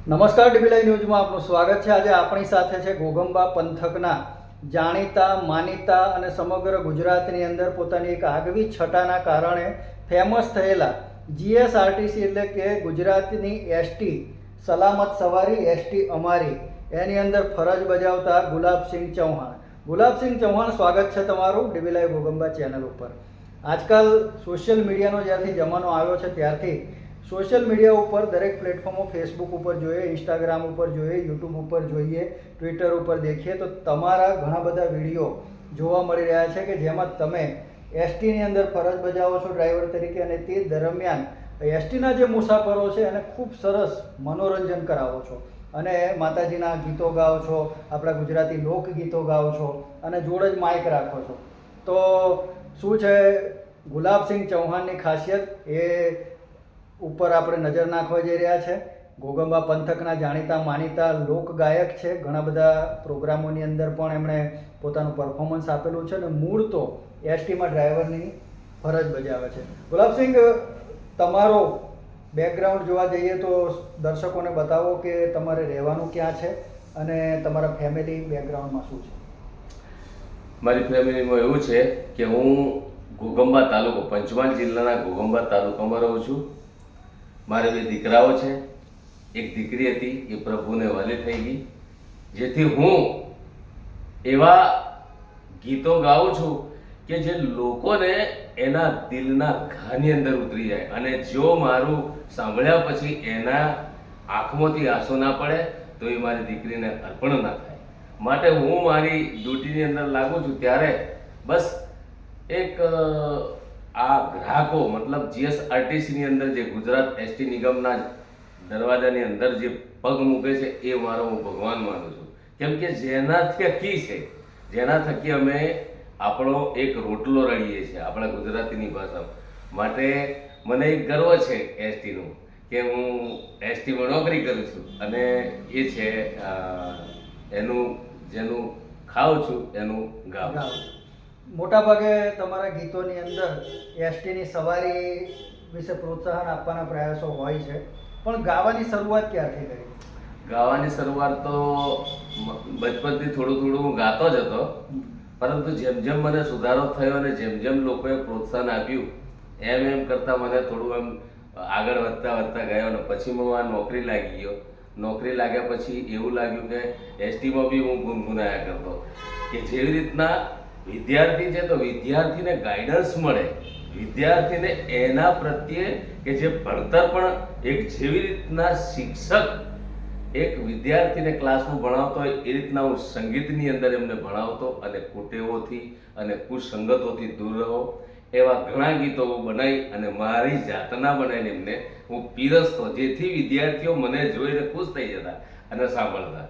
નમસ્કાર dB live ન્યૂઝમાં આપનું સ્વાગત છે। આજે આપણી સાથે છે ઘોઘંબા પંથકના જાણીતા માનીતા અને સમગ્ર ગુજરાતની અંદર પોતાની એક આગવી છટાના કારણે ફેમસ થયેલા જીએસઆરટીસી એટલે કે ગુજરાતની એસટી સલામત સવારી એસટી અમારી એની અંદર ફરજ બજાવતા ગુલાબસિંહ ચૌહાણ। ગુલાબસિંહ ચૌહાણ, સ્વાગત છે તમારું ડીબી લાઈવ ઘોઘંબા ચેનલ ઉપર। આજકાલ સોશિયલ મીડિયાનો જ્યારથી જમાનો આવ્યો છે ત્યારથી સોશિયલ મીડિયા ઉપર દરેક પ્લેટફોર્મો, ફેસબુક ઉપર જોઈએ, ઇન્સ્ટાગ્રામ ઉપર જોઈએ, યુટ્યુબ ઉપર જોઈએ, ટ્વિટર ઉપર દેખીએ તો તમારા ઘણા બધા વિડીયો જોવા મળી રહ્યા છે કે જેમાં તમે એસટીની અંદર ફરજ બજાવો છો ડ્રાઈવર તરીકે, અને તે દરમિયાન એસટીના જે મુસાફરો છે એને ખૂબ સરસ મનોરંજન કરાવો છો અને માતાજીના ગીતો ગાઓ છો, આપણા ગુજરાતી લોકગીતો ગાઓ છો અને જોડે જ માઇક રાખો છો। તો શું છે ગુલાબસિંહ ચૌહાણની ખાસિયત એ ઉપર આપણે નજર નાખવા જઈ રહ્યા છે। ઘોઘંબા પંથકના જાણીતા માનીતા લોક ગાયક છે, ઘણા બધા પ્રોગ્રામોની અંદર પણ એમણે પોતાનું પરફોર્મન્સ આપેલું છે અને મૂળ તો એસટીમાં ડ્રાઈવરની ફરજ બજાવે છે। ગુલાબસિંહ, તમારો બેકગ્રાઉન્ડ જોવા જઈએ તો દર્શકોને બતાવો કે તમારે રહેવાનું ક્યાં છે અને તમારા ફેમિલી બેકગ્રાઉન્ડમાં શું છે? મારી ફેમિલીમાં એવું છે કે હું ઘોઘંબા તાલુકો, પંચમહાલ જિલ્લાના ઘોઘંબા તાલુકામાં રહું છું। મારે 2 દીકરાઓ છે, એક દીકરી હતી, એ પ્રભુને વાલી થઈ ગઈ, જેથી હું એવા ગીતો ગાઉં છું કે જે લોકોને એના દિલના ઘાની અંદર ઉતરી જાય અને જો મારું સાંભળ્યા પછી એના આંખમાંથી આંસુ ના પડે તો એ મારી દીકરીને અર્પણ ના થાય। માટે હું મારી ડ્યુટીની અંદર લાગુ છું ત્યારે બસ એક આ ગ્રાહકો, મતલબ જીએસઆરટીસીની અંદર જે ગુજરાત એસટી નિગમના દરવાજાની અંદર જે પગ મૂકે છે એ મારો હું ભગવાન માનું છું। કેમ કે જેના થકી છે, જેના થકી અમે આપણો એક રોટલો રળીએ છીએ આપણા ગુજરાતીની ભાષામાં। માટે મને એક ગર્વ છે એસટીનું કે હું એસટીમાં નોકરી કરું છું અને એ છે એનું જેનું ખાઉં છું એનું ગાઉં છું। મોટાભાગે તમારા ગીતોની અંદર એસટીની સવારી વિશે પ્રોત્સાહન આપવાના પ્રયાસો હોય છે, પણ ગાવાની શરૂઆત ક્યારથી કરી? ગાવાની શરૂઆત તો બચપનથી થોડું થોડું હું ગાતો જ હતો, પરંતુ જેમ જેમ મને સુધારો થયો અને જેમ જેમ લોકોએ પ્રોત્સાહન આપ્યું એમ એમ કરતાં મને થોડું એમ આગળ વધતા વધતા ગયો ને પછી હું આ નોકરી લાગી ગયો। નોકરી લાગ્યા પછી એવું લાગ્યું કે એસટીમાં બી હું ગુનગુનાયા કરતો કે જેવી રીતના વિદ્યાર્થી છે તો વિદ્યાર્થીને ગાઈડન્સ મળે, વિદ્યાર્થીને એના પ્રત્યે કે જે ભણતર પણ એક જેવી રીતના શિક્ષક એક વિદ્યાર્થીને ક્લાસમાં ભણાવતો હોય એ રીતના હું સંગીતની અંદર એમને ભણાવતો અને કુટેવોથી અને કુસંગતોથી દૂર રહો એવા ઘણા ગીતો બનાવી અને મારી જાતના બનાવીને એમને હું પીરસતો, જેથી વિદ્યાર્થીઓ મને જોઈને ખુશ થઈ જતા અને સાંભળતા।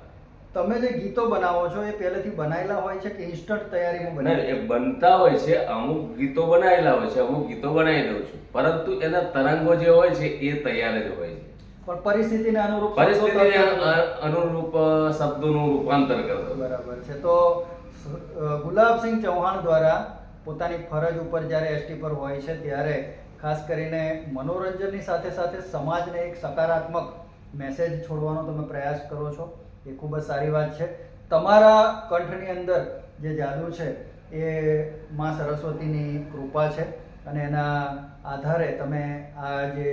તમે જે ગીતો બનાવો છો એ પહેલેથી બનાવેલા હોય છે કે ઇન્સ્ટન્ટ તૈયારીમાં બનાવે? એ બનતા હોય છે, અમુક ગીતો બનાવેલા હોય છે, અમુક ગીતો બનાવી દઉં છું, પરંતુ એના તરંગો જે હોય છે એ તૈયાર જ હોય છે, પણ પરિસ્થિતિને અનુરૂપ શબ્દોનું રૂપાંતર કરતો। બરાબર છે। તો ગુલાબસિંહ ચૌહાણ દ્વારા પોતાની ફરજ ઉપર જ્યારે એસટી પર હોય છે ત્યારે ખાસ કરીને મનોરંજનની સાથે સાથે સમાજને એક સકારાત્મક મેસેજ છોડવાનો તમે પ્રયાસ કરો છો, એ ખૂબ જ સારી વાત છે। તમારા કંઠની અંદર જે જાદુ છે એ માં સરસ્વતીની કૃપા છે અને એના આધારે તમે આ જે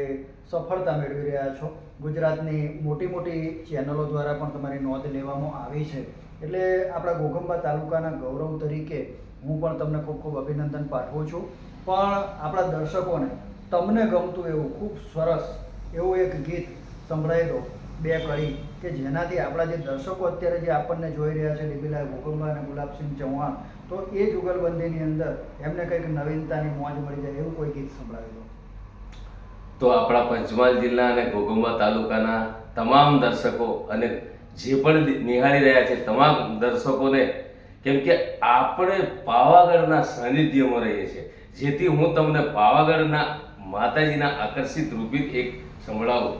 સફળતા મેળવી રહ્યા છો, ગુજરાતની મોટી મોટી ચેનલો દ્વારા પણ તમારી નોંધ લેવામાં આવી છે, એટલે આપણા ઘોઘંબા તાલુકાના ગૌરવ તરીકે હું પણ તમને ખૂબ ખૂબ અભિનંદન પાઠવું છું। પણ આપણા દર્શકોને તમને ગમતું એવું ખૂબ સરસ એવું એક ગીત સંભળાવી દો, 2 કડી, કે જેનાથી આપણા જે દર્શકો અત્યારે જે આપણને જોઈ રહ્યા છે ડીબી લાઈવ ઘોઘંબા અને ગુલાબસિંહ ચૌહાણ, તો એ જુગલબંધીની અંદર એમને કંઈક નવીનતાની મોજ મળી જાય એવું કોઈ ગીત સંભળાવી દો। તો આપણા પંચમહાલ જિલ્લા અને ઘોઘંબા તાલુકાના તમામ દર્શકો અને જે પણ નિહાળી રહ્યા છે તમામ દર્શકોને, કેમ કે આપણે પાવાગઢના સાનિધ્યમાં રહીએ છીએ, જેથી હું તમને પાવાગઢના માતાજીના આકર્ષિત રૂપિત એક સંભળાવું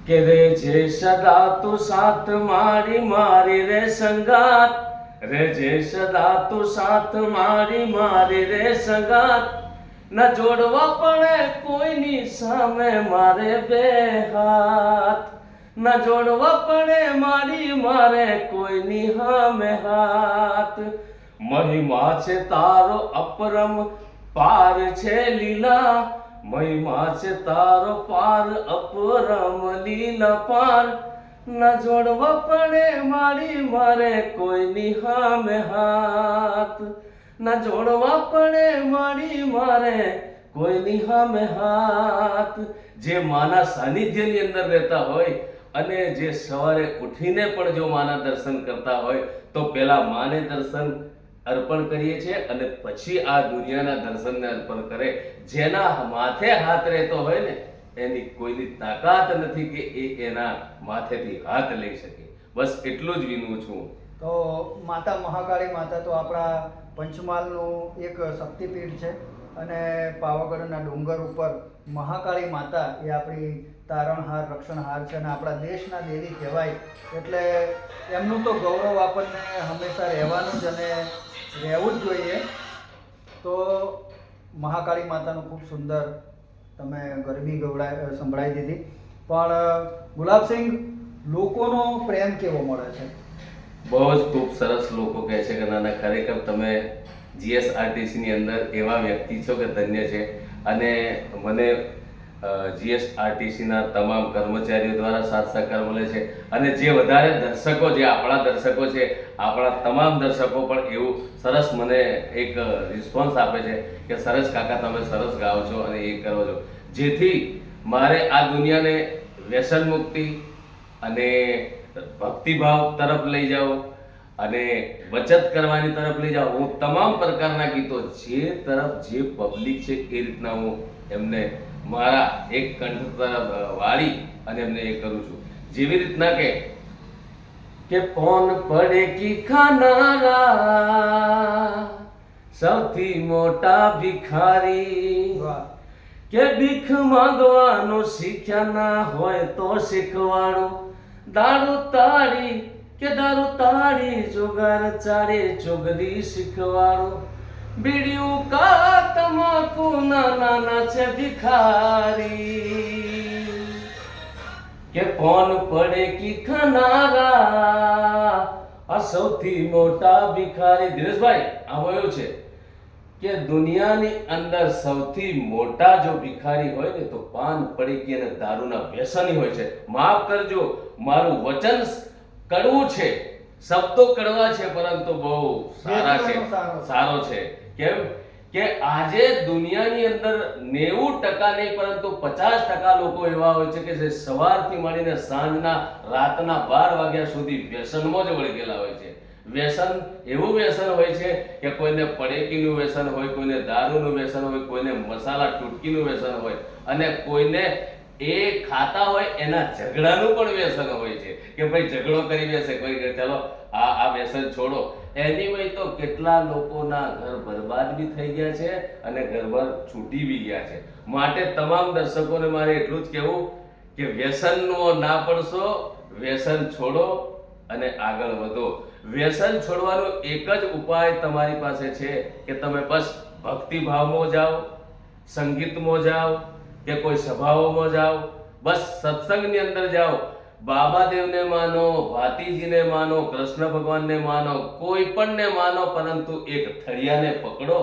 કે રે જે સદા તું સાથ મારી મારી રે સંગાત, રે જે સદા તું સાથ મારી મારી રે સંગાત, ન જોડવા પડે કોઈની સામે મારે 2 હાથ, ના જોડવા પડે મારી મારે કોઈની હામે હાથ. મહિમા છે તારો અપરમ પાર છે લીલા, મહિમા છે તારો પાર અપરમ લીલા પાર. ના જોડવા પડે મારી મારે કોઈની હામે હાથ, ના જોડવા પડે મારી મારે કોઈની સામે હાથ. જે માના સાનિધ્યની અંદર રહેતા હોય અને જે સવારે ઉઠીને પણ જો માના દર્શન કરતા હોય તો પહેલા માને દર્શન અર્પણ કરીએ છીએ અને પછી આ દુનિયાના દર્શનને અર્પણ કરે. જેના માથે હાથ રહેતો હોય ને એની કોઈની તાકાત નથી કે એ એના માથેથી હાથ લઈ શકે. બસ એટલું જ વિનું છું. તો માતા મહાકાળી માતા તો આપણા પંચમહાલનું એક શક્તિપીઠ છે અને પાવાગઢના ડુંગર ઉપર મહાકાળી માતા એ આપણી તારણહાર રક્ષણહાર છે અને આપણા દેશના દેવી કહેવાય. એટલે એમનું તો ગૌરવ આપણને હંમેશા રહેવાનું જ અને રહેવું જ જોઈએ. તો મહાકાળી માતાનું ખૂબ સુંદર તમે ગરબી સંભળાવી દીધી. પણ ગુલાબસિંહ, લોકોનો પ્રેમ કેવો મળે છે? બહુ જ ખૂબ સરસ. લોકો કહે છે કે નાના ખરેખર તમે જીએસઆરટીસીની અંદર એવા વ્યક્તિ છો કે ધન્ય છે. અને મને જીએસઆરટીસીના તમામ કર્મચારીઓ દ્વારા સાથ સહકાર મળે છે અને જે વધારે દર્શકો, જે આપણા દર્શકો છે, આપણા તમામ દર્શકો પણ એવું સરસ મને એક રિસ્પોન્સ આપે છે કે સરસ કાકા તમે સરસ ગાઓ છો અને એ કરો છો. જેથી મારે આ દુનિયાને વ્યસન મુક્તિ અને ભક્તિભાવ તરફ લઈ જાઓ અને બચત કરવાની તરફ લઈ જાઓ. હું તમામ પ્રકારના ગીતો જે તરફ જે પબ્લિક છે એ રીતના હું એમને મારા એક કંઠ તરફ વાળી અને એમને એ કરું છું. જેવી રીતના કે કોણ પડે કી ખાનારા સૌથી મોટા ભિખારી, કે ભીખ માંગવાનું શીખ્યા ના હોય તો શીખવાડો, દારૂ તાળી જુગાર ચાડે ચોગલી શીખવાડો, બીડીયું કા તમાકુ નાના છે ભિખારી, કે કોણ પડે કી ખાનારા આ સૌથી મોટા ભિખારી. દિનેશભાઈ, આમાં એવું છે કે દુનિયાની અંદર સૌથી મોટા જો ભિખારી હોય ને તો પાન પડીકી અને દારૂના વ્યસની હોય છે. માફ કરજો, મારું વચન કડવું છે, શબ્દો કડવા છે, પરંતુ બહુ સારા છે, સારો છે. કેમ કે આજે દુનિયાની અંદર 90% નહીં પરંતુ 50% લોકો એવા હોય છે કે જે સવારથી મળીને સાંજના રાતના 12 વાગ્યા સુધી વ્યસનમાં જ વળી ગયેલા હોય છે. વ્યસન એવું વ્યસન હોય છે કે કોઈને પડેકીનું વ્યસન હોય, કોઈને દારૂનું વ્યસન હોય, કોઈને મસાલા ટૂટકીનું વ્યસન હોય અને કોઈને એ ખાતા હોય એના ઝઘડાનું પણ વ્યસન હોય છે કે ભાઈ ઝઘડો કરી બેસે, કોઈ કે ચલો આ વ્યસન છોડો. એની તો કેટલા લોકોના ઘર બરબાદ બી થઈ ગયા છે અને ઘરબર છૂટી બી ગયા છે. માટે તમામ દર્શકોને મારે એટલું જ કહેવું કે વ્યસનમાં ના પડશો, વ્યસન છોડો અને આગળ વધો. વ્યસન છોડવાનો એક જ ઉપાય તમારી પાસે છે કે તમે બસ ભક્તિભાવમાં જાઓ, સંગીતમાં જાઓ કે કોઈ સભાઓમાં જાઓ, બસ સત્સંગની અંદર જાઓ, બાબા દેવને માનો, ભાતીજીને માનો, કૃષ્ણ ભગવાનને માનો, કોઈ પણને માનો, પરંતુ એક થળિયાને પકડો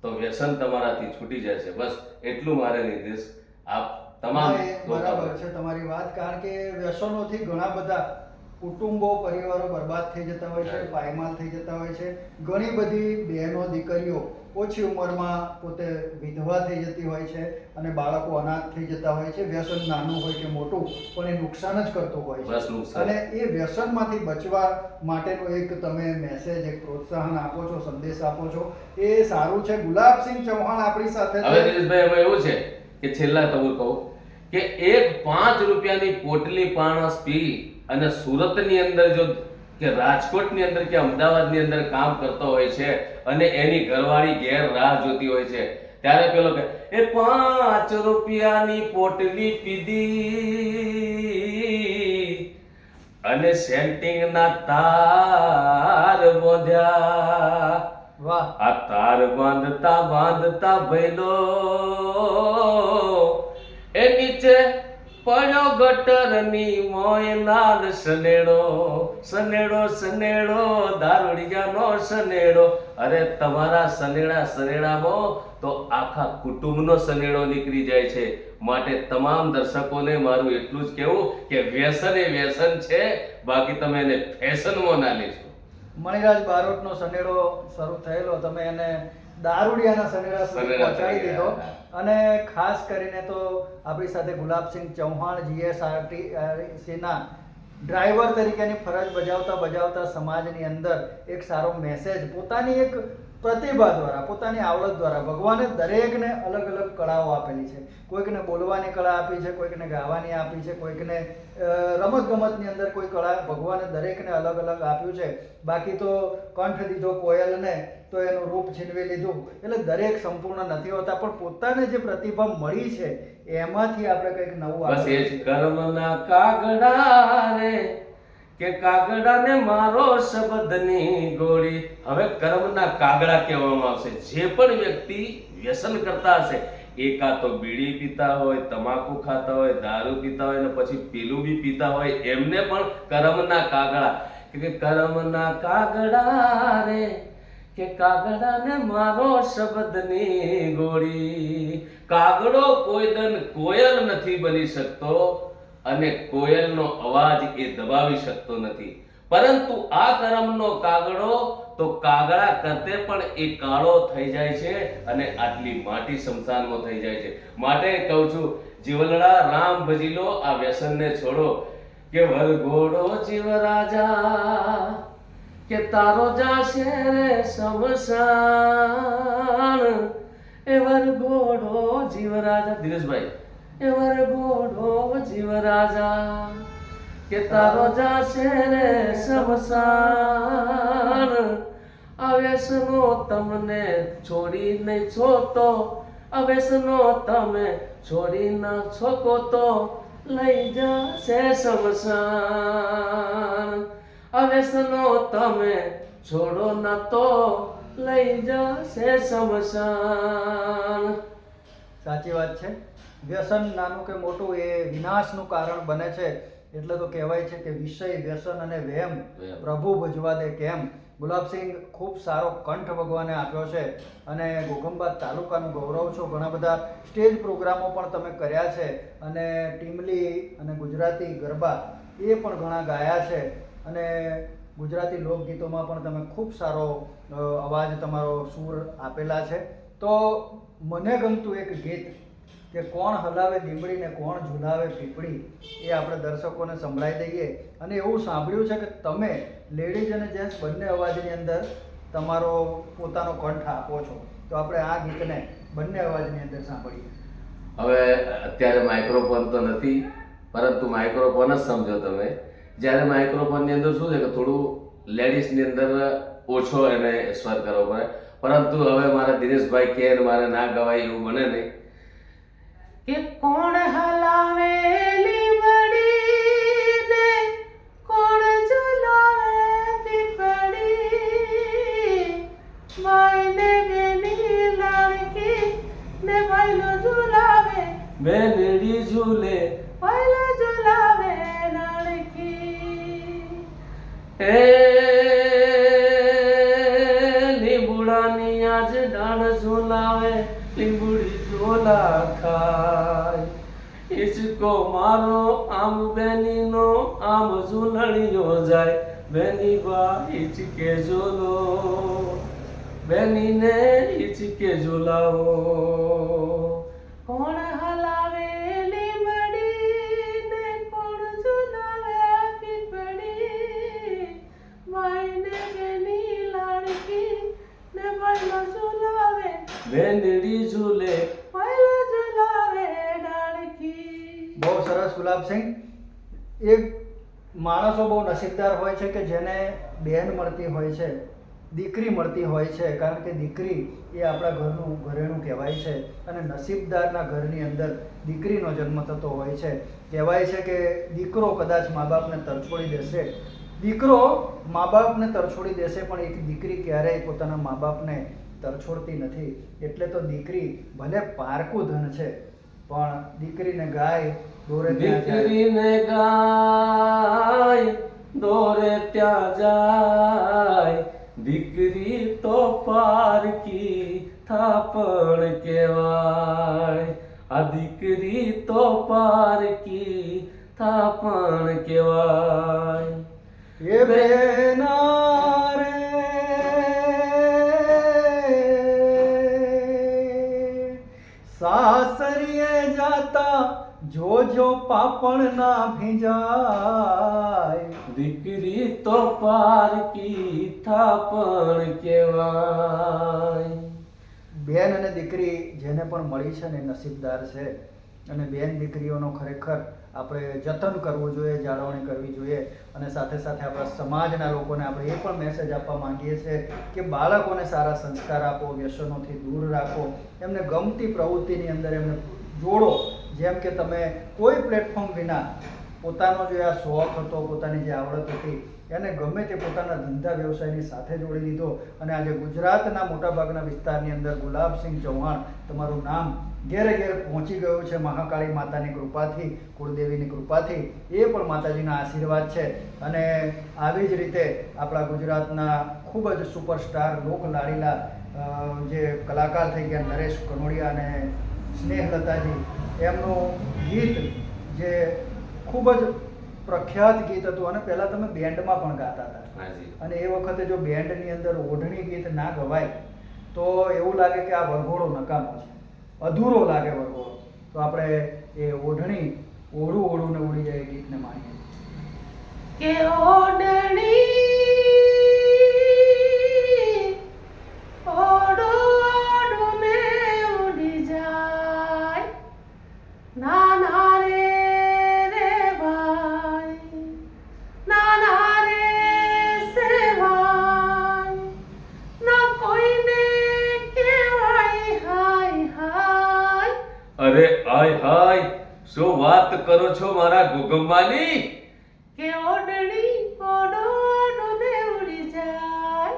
તો વ્યસન તમારાથી છૂટી જશે. બસ એટલું મારે નિર્દેશ આપ તમામ. બરાબર છે તમારી વાત, કારણ કે વ્યસનોથી ઘણા બધા કુટુંબો, પરિવારો બરબાદ થઈ જતા હોય છે, પાયમાલ થઈ જતા હોય છે. ઘણી બધી બહેનો, દીકરીઓ ઓછી ઉંમરમાં પોતે વિધવા થઈ જતી હોય છે અને બાળકો અનાથ થઈ જતા હોય છે. વ્યસન નાનું હોય કે મોટું પણ એ નુકસાન જ કરતું હોય છે. અને એ વ્યસનમાંથી બચવા માટેનો એક તમે મેસેજ, એક પ્રોત્સાહન આપો છો, સંદેશ આપો છો, એ સારું છે. ગુલાબસિંહ ચૌહાણ આપણી સાથે હવે દિનેશભાઈ એમાં એવું છે કે છેલ્લા તમે કહું કે એક 5 રૂપિયાની પોટલી પાણસ પી અને સુરતની અંદર જો કે રાજકોટની અંદર કે અમદાવાદની અંદર કામ કરતો હોય છે અને એની ઘરવાળી ઘેર રાહ જોતી હોય છે, ત્યારે પેલો કે એ 5 રૂપિયાની પોટલી પીધી અને સેન્ટિંગના તાર બોધ્યા. વાહ! આ તાર બાંધતા ભઈલો એ નીચે પડ્યો ગટરની મોય લાલ સનેડો, સનેડો સનેડો દારૂડિયાનો સનેડો. અરે તમારા સનેડામાં તો આખા કુટુંબનો સનેડો નીકળી જાય છે. માટે તમામ દર્શકોને મારું એટલું જ કહેવું કે વ્યસન એ વ્યસન છે, બાકી તમે એને ફેશનમાં ના લેશો. મણિરાજ બારોટનો સનેડો શરૂ થયેલો, તમે એને દારૂડિયાના સનેડા સુધી પહોંચાડી દીધો. અને ખાસ કરીને તો આપણી સાથે ગુલાબસિંહ ચૌહાણ જીએસઆરટીસીના ડ્રાઈવર તરીકેની ફરજ બજાવતા સમાજની અંદર એક સારો મેસેજ પોતાની એક પ્રતિભા દ્વારા, પોતાની આવડત દ્વારા ભગવાને દરેકને અલગ અલગ કળાઓ આપેલી છે. કોઈકને બોલવાની કળા આપી છે, કોઈકને ગાવાની આપી છે, કોઈકને રમતગમતની અંદર કોઈ કળા ભગવાને દરેકને અલગ અલગ આપ્યું છે. બાકી તો કંઠ દીધો કોયલને તો એનું રૂપ છીનવી લીધું. એટલે દરેક સંપૂર્ણ નથી હોતા, પણ પોતાને જે પ્રતિભા મળી છે એમાંથી આપણે કંઈક નવું બસ એ જ કર્મના કાગડા રે કે કાગડાને મારો શબ્દની ગોળી. હવે કર્મના કાગડા કહેવામાં આવશે. જે પણ વ્યક્તિ વ્યસન કરતા હશે, એકા તો બીડી પીતા હોય, તમાકુ ખાતા હોય, દારૂ પીતા હોય ને પછી પીલું બી પીતા હોય, એમને પણ કર્મના કાગડા કે કર્મના કાગડા રે કે કાગડાને મારો શબ્દની ગોળી. કાગડો કોઈ દન કોયલ નથી બની શકતો અને કોયલનો અવાજ એ દબાવી શકતો નથી, પરંતુ આ કર્મનો કાગડો તો કાગડા કરતે પણ એ કાળો થઈ જાય છે અને આટલી માટી શમશાનમાં થઈ જાય છે. માટે કહું છું, જીવલડા રામ ભજી લો, આ વ્યસનને છોડો. કે વરઘોડો જીવ રાજા કે તારો જાશે રે શમશાન. એ વરઘોડો જીવ રાજા, દિનેશભાઈ, એ વરઘોડો જીવ રાજા કે તારો જાશે રે શમશાન. આ વ્યસનો તમને છોડી નહીં છોતો, આ વ્યસનો તમે છોડી ન છોકો તો લઈ જશે શમશાન. આ વ્યસનો તમે છોડો ન તો લઈ જશે શમશાન. સાચી વાત છે. વ્યસન નાનું કે મોટું એ વિનાશનું કારણ બને છે. એટલે તો કહેવાય છે કે વિષય વ્યસન અને વહેમ પ્રભુ ભજવા દે કેમ. ગુલાબસિંહ ખૂબ સારો કંઠ ભગવાને આપ્યો છે અને ઘોઘંબા તાલુકાનું ગૌરવ છો. ઘણા બધા સ્ટેજ પ્રોગ્રામો પણ તમે કર્યા છે અને ટીમલી અને ગુજરાતી ગરબા એ પણ ઘણા ગાયા છે અને ગુજરાતી લોકગીતોમાં પણ તમે ખૂબ સારો અવાજ, તમારો સૂર આપેલા છે. તો મને ગમતું એક ગીત કે કોણ હલાવે લીંબડી ને કોણ ઝુલાવે પીપળી, એ આપણે દર્શકોને સંભળાઈ દઈએ. અને એવું સાંભળ્યું છે કે તમે લેડીઝ અને જેન્ટ્સ બંને અવાજની અંદર તમારો પોતાનો કંઠ આપો છો, તો આપણે આ ગીતને બંને અવાજની અંદર સાંભળીએ. હવે અત્યારે માઇક્રોફોન તો નથી, પરંતુ માઇક્રોફોન જ સમજો તમે. જ્યારે માઇક્રોફોનની અંદર શું છે કે થોડું લેડીઝની અંદર ઓછો એને સ્વર કરવો પડે, પરંતુ હવે મારા દિનેશભાઈ કે મારે ના ગવાય એવું બને નહીં. કે કોણ હલાવે લીંબડી ને કોણ ઝુલાવે પીપળી, ભાઈને બેની લાડકી ને ભાઈલો ઝુલાવે બેનડી ઝૂલે ભાઈલો ઝુલાવે લાડકી. એ લીંબુડાની આજ ડાળ ઝુલાવે લીંબુડી ઝોલા ખાય. ઈચકો મારો આમ બેનીનો આમ ઝૂલણીયો જાય, બેની બા ઈચકે ઝૂલો બેનીને ઈચકે ઝૂલાવો. કોણ હલાવે લીંબડી ને કોણ ઝૂલાવે પીપળી, ભાઈને બેની લાડકી ને ભાઈલો ઝૂલાવે બેનડી ઝૂલે ભાઈલો ઝૂલાવે ડાળકી. બહુ સરસ ગુલાબસિંહ. એક માણસો બહુ નસીબદાર હોય છે કે જેને બહેન મળતી હોય છે, દીકરી મળતી હોય છે. કારણ કે દીકરી એ આપણા ઘરનું ઘરેણું કહેવાય છે અને નસીબદારના ઘરની અંદર દીકરીનો જન્મ થતો હોય છે. કહેવાય છે કે દીકરો કદાચ મા બાપને તરછોડી દેશે, દીકરો મા બાપને તરછોડી દેશે, પણ એક દીકરી ક્યારેય પોતાના મા બાપને તરછોડતી નથી. એટલે તો દીકરી ભલે પારકું ધન છે, પણ દીકરીને ગાય દોરે ત્યાં જાય. દીકરીને ગાય દોરે ત્યાં જાય, દીકરી તો પારકી થાપણ કહેવાય, આ દીકરી તો પારકી થાપણ કહેવાય. એ બેના રે સાસરીએ જાતા જોજો પાપણ ના ભીંજાય, દીકરી તો પારકી થાપણ કહેવાય. બેન અને દીકરી જેને પણ મળી છે ને એ નસીબદાર છે. અને બેન દીકરીઓનો ખરેખર આપણે જતન કરવું જોઈએ, જાળવણી કરવી જોઈએ. અને સાથે સાથે આપણા સમાજના લોકોને આપણે એ પણ મેસેજ આપવા માંગીએ છીએ કે બાળકોને સારા સંસ્કાર આપો, વ્યસનોથી દૂર રાખો, એમને ગમતી પ્રવૃત્તિની અંદર એમને જોડો. જેમ કે તમે કોઈ પ્લેટફોર્મ વિના પોતાનો જે આ શોખ હતો, પોતાની જે આવડત હતી એને ગમે તે પોતાના ધંધા વ્યવસાયની સાથે જોડી દીધો. અને આજે ગુજરાતના મોટાભાગના વિસ્તારની અંદર ગુલાબસિંહ ચૌહાણ તમારું નામ ઘેરે ઘેર પહોંચી ગયું છે મહાકાળી માતાની કૃપાથી, કુળદેવીની કૃપાથી. એ પણ માતાજીના આશીર્વાદ છે. અને આવી જ રીતે આપણા ગુજરાતના ખૂબ જ સુપરસ્ટાર લોક લાડીલા જે કલાકાર થઈ ગયા નરેશ કનોડિયા અને સ્નેહલતાજી, એમનું ગીત જે ખૂબ જ પ્રખ્યાત ગીત હતું અને પહેલાં તમે બેન્ડમાં પણ ગાતા હતા. હાજી. અને એ વખતે જો બેન્ડની અંદર ઓઢણી ગીત ના ગવાય તો એવું લાગે કે આ વરઘોડો નકામો છે, અધૂરો લાગે વરઘોડો. તો આપણે એ ઓઢણી ઓઢું ઓઢું ને ઉડી જાય એ ગીતને માણીએ. કે ઓઢણી ઓઢું ને ઉડી જાય, નાના રે ભાઈ, નાના રે સેવાય, ના કોઈને કહેવાય હાય હાય. અરે હાય હાય, શું વાત કરો છો મારા ગોગંબાની? કે ઓઢણી ઓઢું ને ઉડી જાય,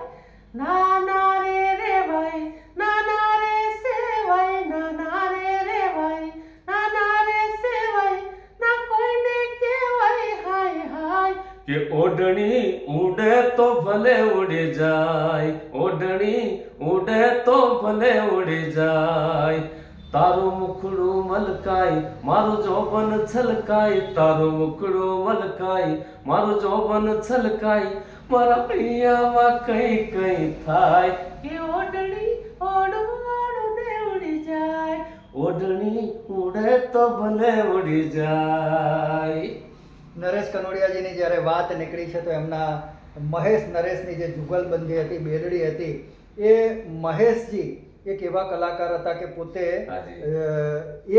નાના રે ભાઈ, નાના રે સેવાય, નાના રે ભાઈ, નાના રે સેવાય, ના કોઈને કહેવાય હાય હાય. કે ઓઢણી ઉડે તો ભલે ઉડી જાય, ઓઢણી ઉડે તો ભલે ઉડી જાય, તારું મુખડું મલકાય મારું જોબન છલકાય, તારું મુખડું મલકાય મારું જોબન છલકાય, મારા અહીંયામાં કઈ કઈ થાય. કે ઓઢણી ઓઢું ને ઉડી જાય, ઓઢણી ઉડે તો ભલે ઉડી જાય. નરેશ કનોડિયાજીની જ્યારે વાત નીકળી છે તો એમના મહેશ નરેશની જે જુગલબંધી હતી, બેલડી હતી, એ મહેશજી એક એવા કલાકાર હતા કે પોતે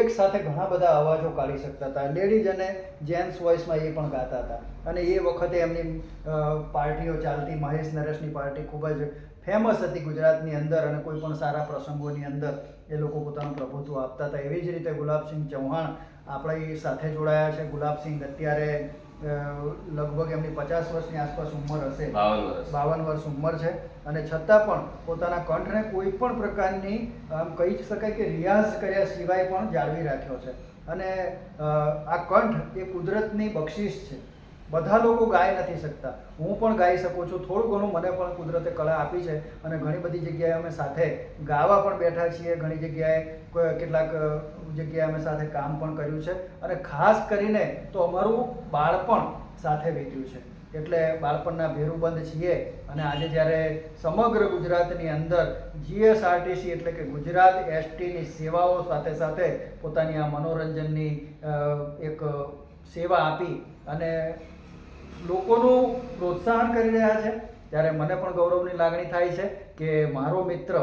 એક સાથે ઘણા બધા અવાજો કાઢી શકતા હતા. લેડીઝ અને જેન્ટ્સ વોઇસમાં એ પણ ગાતા હતા. અને એ વખતે એમની પાર્ટીઓ ચાલતી, મહેશ નરેશની પાર્ટી ખૂબ જ ફેમસ હતી ગુજરાતની અંદર. અને કોઈ પણ સારા પ્રસંગોની અંદર એ લોકો પોતાનું પ્રભુત્વ આપતા હતા. એવી જ રીતે ગુલાબસિંહ ચૌહાણ આપણી સાથે જોડાયા છે. ગુલાબસિંહ અત્યારે લગભગ એમની 50 વર્ષની આસપાસ ઉંમર હશે, 52 વર્ષ ઉંમર છે. અને છતાં પણ પોતાના કંઠને કોઈ પણ પ્રકારની આમ કહી શકાય કે રિયાઝ કર્યા સિવાય પણ જાળવી રાખ્યો છે. અને આ કંઠ એ કુદરતની બક્ષિસ છે. બધા લોકો ગાઈ નથી શકતા, હું પણ ગાઈ શકું છું. થોડું ઘણું મને પણ કુદરતે કળા આપી છે. અને ઘણી બધી જગ્યાએ અમે સાથે ગાવા પણ બેઠા છીએ, ઘણી જગ્યાએ કેટલાક જગ્યાએ અમે સાથે કામ પણ કર્યું છે. અને ખાસ કરીને તો અમારું બાળપણ સાથે વીત્યું છે. એટલે બાળપણના ભેરુબંધ છીએ. અને આજે જ્યારે સમગ્ર ગુજરાતની અંદર જીએસઆરટીસી એટલે કે ગુજરાત એસટીની સેવાઓ સાથે સાથે પોતાની આ મનોરંજનની એક સેવા આપી અને લોકોનું પ્રોત્સાહન કરી રહ્યા છે, ત્યારે મને પણ ગૌરવની લાગણી થાય છે કે મારો મિત્ર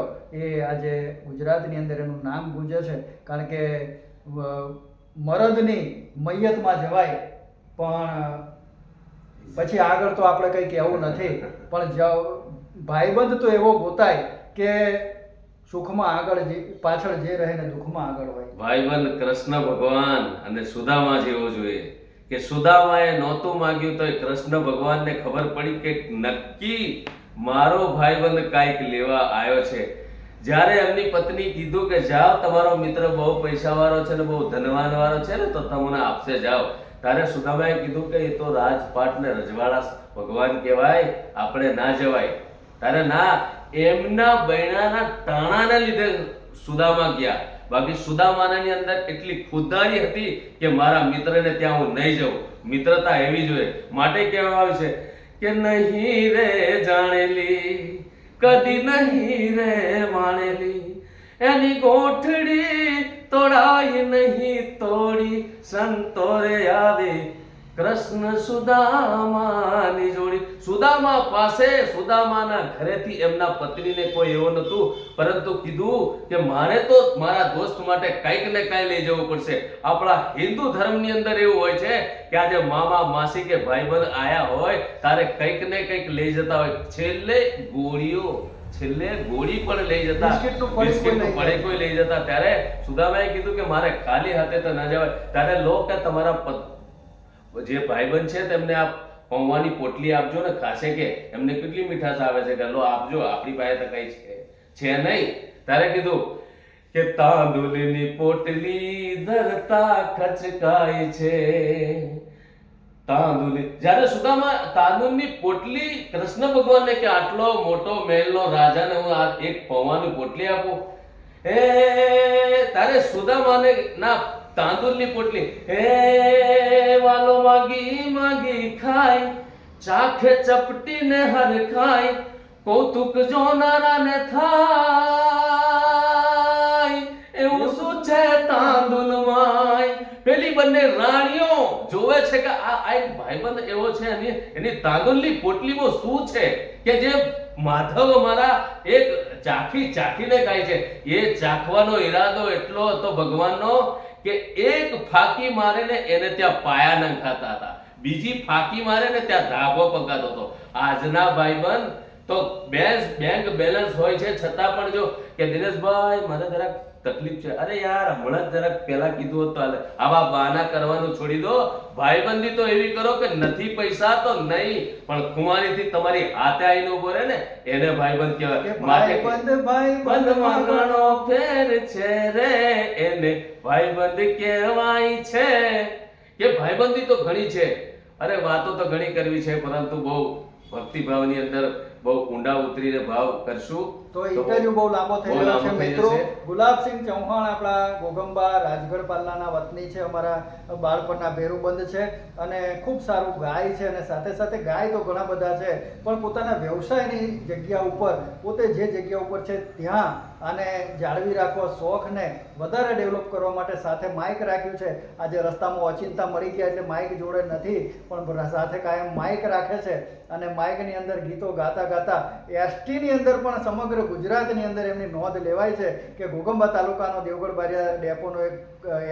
એ આજે ગુજરાતની અંદર એનું નામ ગુંજે છે. કારણ કે મરદની મૈયતમાં જવાય પણ પછી આગળ તો આપણે કંઈ કહેવું નથી, પણ ભાઈબંધ તો એવો ગોતાય કે સુખમાં આગળ પાછળ જે રહે ને દુઃખમાં આગળ હોય. ભાઈબંધ કૃષ્ણ ભગવાન અને સુદામા જેવો જોઈએ કે સુદામાએ નહોતું માંગ્યું તો કૃષ્ણ ભગવાનને ખબર પડી કે નક્કી મારો ભાઈબંધ કાંઈક લેવા આવ્યો છે. જ્યારે એમની પત્ની કીધું કે જાઓ તમારો મિત્ર બહુ પૈસાવાળો છે ને બહુ ધનવાન વાળો છે ને તો તમને આપશે જાઓ, ત્યારે સુદામાએ કીધું કે એ તો રાજપાટ ને રજવાડા ભગવાન કહેવાય, આપણે ના જવાય. ત્યારે ના, એમના બૈણાના ટાણાને લીધે સુદામા ગયા. બાકી સુદામાની અંદર એટલી ખુદારી હતી કે મારા મિત્રને ત્યાં હું નહીં જાઉં. મિત્રતા એવી જ હોય. માટે કહેવામાં આવ્યું છે કે નહીં રે જાણેલી કદી નહીં રે માણેલી, એની ગોઠડી તોડાય નહીં તોડી, સંતોરે આવે કૃષ્ણ સુદામાની જોડી. સુદામા પાસે, સુદામાના ઘરેથી એમના પત્નીને કોઈ એવો નતું, પરંતુ કીધું કે મારે તો મારા દોસ્ત માટે કંઈક ને કંઈ લઈ જવું પડશે. આપણા હિન્દુ ધર્મની અંદર એવું હોય છે કે આજે મામા માસી કે ભાઈબંધ આયા હોય તારે કંઈક ને કંઈક લઈ જતા હોય. છેલ્લે ગોળી પણ લઈ જતા, બિસ્કિટનું પડીકું લઈ જતા. ત્યારે સુદામાએ કીધું કે મારે ખાલી હાથે તો ના જવાય. ત્યારે લો કે તમારા જે ભાઈબંધ છે તેમને આ પૌવાની પોટલી આપજો ને, ખાશે કે એમને કેટલી મીઠાશ આવે છે કે લો આપજો, આપણી પાસે તો કઈ છે નહીં. ત્યારે કીધું કે તાંદુલની પોટલી ધરતા ખચકાય છે. તાંદુલી, જ્યારે સુદામા તાંદુલની પોટલી કૃષ્ણ ભગવાનને કે આટલો મોટો મહેલનો રાજાને હું આ એક પૌવાની પોટલી આપું, તારે સુદામાને ના તાંદુલની પોટલી વાલો માગી માગી ખાય, ચાખે ચપટીને હર ખાય, કૌતુક જોનારાને થાય, એવું શું છે તાંદુલમાંય. પેલી બંને રાણીઓ જોવે છે કે આ એક ભાઈબંધ એવો છે, એની તાંદુલની પોટલીમાં શું છે કે જે માધવ મારા એક ચાખીને ખાય છે. એ ચાખવાનો ઈરાદો એટલો હતો ભગવાનનો કે એક ફાકી મારે ને એને ત્યાં પાયા નંખાતા હતા, બીજી ફાકી મારે ને ત્યાં ધાબો પકાતો હતો. આજના ભાઈબંધ તો બેંક બેલેન્સ હોય છે છતાં પણ જો કે દિનેશભાઈ મને જરાક તકલીફ છે, અરે યાર હમણાં જરાક પહેલા કીધું હોત તો હાલે. આવા બહાના કરવાનું છોડી દો. ભાઈબંધી તો એવી કરો કે નથી પૈસા તો નહીં, પણ ખુમારીથી તમારી હાથે આવીને ઉભો રહે ને એને ભાઈબંધ કહેવાય. ભાઈબંધ માં ઘણો ફેર છે રે, એને ભાઈબંધ કહેવાય છે. કે ભાઈબંધી તો ઘણી છે, અરે વાતો તો ઘણી કરવી છે, પરંતુ બહુ ભક્તિભાવની અંદર બહુ ઊંડા ઉતરીને ભાવ કરશું તો ઇન્ટરવ્યુ બહુ લાંબો થઈ ગયો છે. મિત્રો, ગુલાબસિંહ ચૌહાણ આપણા ઘોઘંબા રાજગઢ પાલનાના વતની છે, અમારા બાળપણના ભેરુબંધ છે અને ખૂબ સારું ગાય છે. અને સાથે સાથે ગાય તો ઘણા બધા છે, પણ પોતાના વ્યવસાયની જગ્યા ઉપર પોતે જે જગ્યા ઉપર છે ત્યાં અને જાળવી રાખવા શોખને વધારે ડેવલપ કરવા માટે સાથે માઇક રાખ્યું છે. આજે રસ્તામાં ઓચિંતા મળી ગયા એટલે માઇક જોડે નથી, પણ સાથે કાયમ માઇક રાખે છે અને માઇકની અંદર ગીતો ગાતા ગાતા એસટીની અંદર પણ સમગ્ર ગુજરાતની અંદર એમની નોંધ લેવાય છે કે ઘોઘંબા તાલુકાનો દેવગઢ બારિયા ડેપોનો એક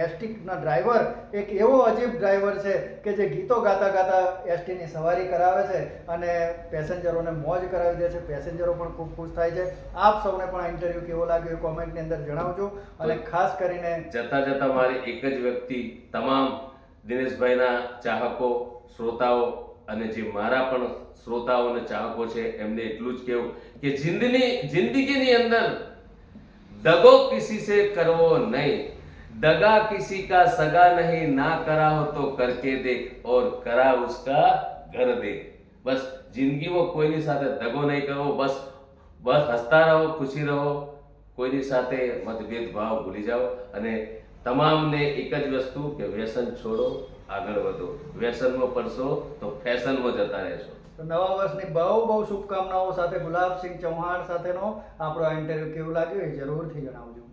એસટીના ડ્રાઈવર એક એવો અજીબ ડ્રાઈવર છે કે જે ગીતો ગાતા ગાતા એસટીની સવારી કરાવે છે અને પેસેન્જરોને મોજ કરાવી દે છે. પેસેન્જરો પણ ખૂબ ખુશ થાય છે. આપ સૌને પણ આ ઇન્ટરવ્યુ કેવો લાગ્યો એ કોમેન્ટની અંદર જણાવજો. અને ખાસ કરીને જતા મારી એક જ વ્યક્તિ તમામ દિનેશભાઈના ચાહકો, શ્રોતાઓ અને જે મારા પણ શ્રોતાઓ અને ચાહકો છે એમને એટલું જ કહેવું કે જિંદગીની અંદર દગો કિસી સે કરવો નહીં, दगा किसी का सगा नहीं, ना करा हो तो करके देख और करा उसका घर देख. બસ જિંદગીમાં કોઈની સાથે દગો નહીં કરવો, બસ હસતા રહો, ખુશી રહો, કોઈની સાથે મતભેદ ભાવ ભૂલી જાઓ અને તમામને એક જ વસ્તુ કે વ્યસન છોડો, આગળ વધો. વ્યસનમાં પડશો તો ફેશનમાં જતા રહેશો. તો નવા વર્ષની બહુ શુભકામનાઓ સાથે ગુલાબસિંહ ચૌહાણ સાથેનો આપણો આ ઇન્ટરવ્યુ કેવું લાગ્યું એ જરૂરથી જણાવજો.